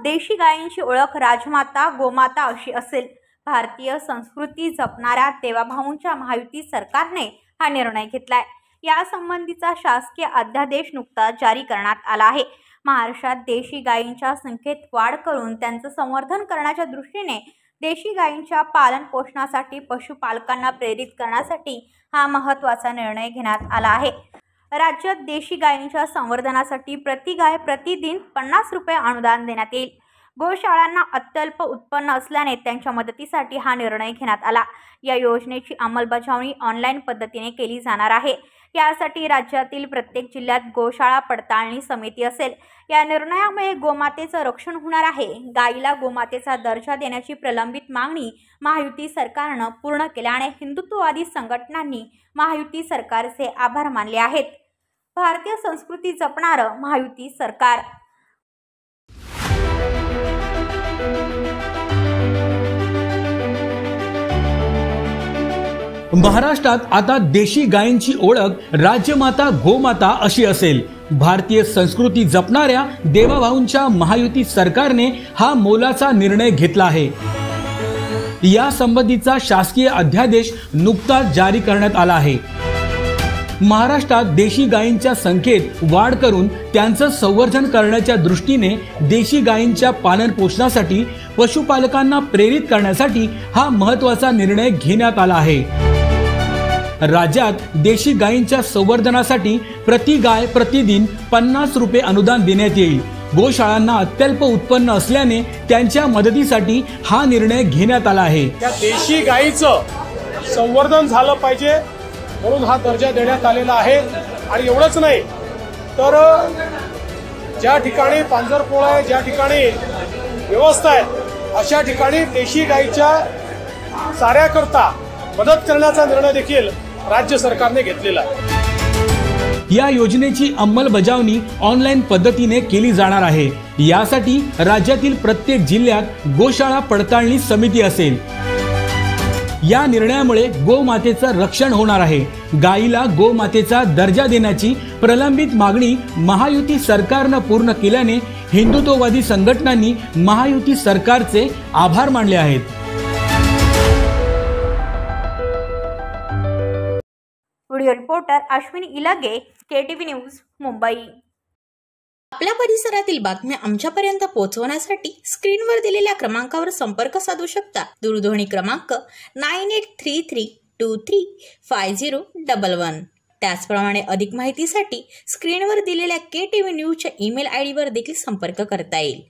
देशी गायींची ओळख राजमाता गोमाता अशी असेल। भारतीय संस्कृती जपणाऱ्या देवाभाऊंच्या महायुती सरकारने हा निर्णय घेतलाय। या संबंधीचा शासकीय अध्यादेश नुकताच जारी करण्यात आला आहे। महाराष्ट्रात देशी गायींच्या संख्येत वाढ करून त्यांचे संवर्धन करण्याच्या दृष्टीने देशी गायींच्या पालन पोषणासाठी पशुपालकांना प्रेरित करण्यासाठी हा महत्त्वाचा निर्णय घेण्यात आला आहे। राज्यात देशी गायींच्या संवर्धनासाठी प्रति गाय प्रतिदिन 50 रुपये अनुदान देण्यात येईल। गोशाळांना अत्यल्प उत्पन्न असल्याने त्यांच्या मदतीसाठी हा निर्णय घेण्यात आला। या योजनेची अंमलबजावणी ऑनलाईन पद्धतीने केली जाणार आहे। यासाठी राज्यातील प्रत्येक जिल्ह्यात गोशाळा पडताळणी समिती असेल। या निर्णयामुळे गोमातेचं रक्षण होणार आहे। गायीला गोमातेचा दर्जा देण्याची प्रलंबित मागणी महायुती सरकारने पूर्ण केल्याने हिंदुत्ववादी संघटनांनी महायुती सरकारचे आभार मानले आहेत। भारतीय संस्कृती जपणारं महायुती सरकार। महाराष्ट्रात आता देशी गायींची ओळख राजमाता गोमाता अशी असेल। भारतीय संस्कृती जपणाऱ्या देवाभाऊंच्या महायुती सरकारने हा मोलाचा निर्णय घेतला आहे। या संबंधीचा शासकीय अध्यादेश नुकताच जारी करण्यात आला आहे। महाराष्ट्रात देशी गायींच्या संख्येत वाढ करून त्यांचं संवर्धन करण्याच्या दृष्टीने देशी गायींच्या पालन पोषणासाठी पशुपालकांना प्रेरित करण्यासाठी हा महत्त्वाचा निर्णय घेण्यात आला आहे। राज्यात देशी गायींच्या संवर्धनासाठी प्रति गाय प्रतिदिन 50 रुपये अनुदान देण्यात येईल। गोशाळांना अत्यल्प उत्पन्न असल्याने त्यांच्या मदतीसाठी हा निर्णय घेण्यात आला आहे। त्या देशी गायीचं संवर्धन झालं पाहिजे म्हणून हा दर्जा देण्यात आलेला आहे। आणि एवढंच नाही तर ज्या ठिकाणी पांजरपोळ आहे, ज्या ठिकाणी व्यवस्था आहे, अशा ठिकाणी देशी गायीच्या चाऱ्याकरता मदत करण्याचा निर्णय देखील राज्य सरकारने घेतलेला आहे। या योजनेची अंमलबजावणी ऑनलाईन पद्धतीने केली जाणार आहे। यासाठी राज्यातील प्रत्येक जिल्ह्यात गोशाळा पडताळणी समिती असेल। या निर्णयामुळे गोमातेचं रक्षण होणार आहे। गायीला गोमातेचा दर्जा देण्याची प्रलंबित मागणी महायुती सरकारने पूर्ण केल्याने हिंदुत्ववादी संघटनांनी महायुती सरकारचे आभार मानले आहेत। Video reporter Ashwini Ilage, KTV news, Mumbai. आपल्या परिसरातील बातम्या आमच्यापर्यंत पोहोचवण्यासाठी स्क्रीनवर दिलेल्या क्रमांकावर संपर्क साधू शकता। दूरध्वनी क्रमांक 9833235011। त्याचप्रमाणे अधिक माहितीसाठी स्क्रीनवर दिलेल्या KTV न्यूजच्या ईमेल ID वर देखील संपर्क करता येईल।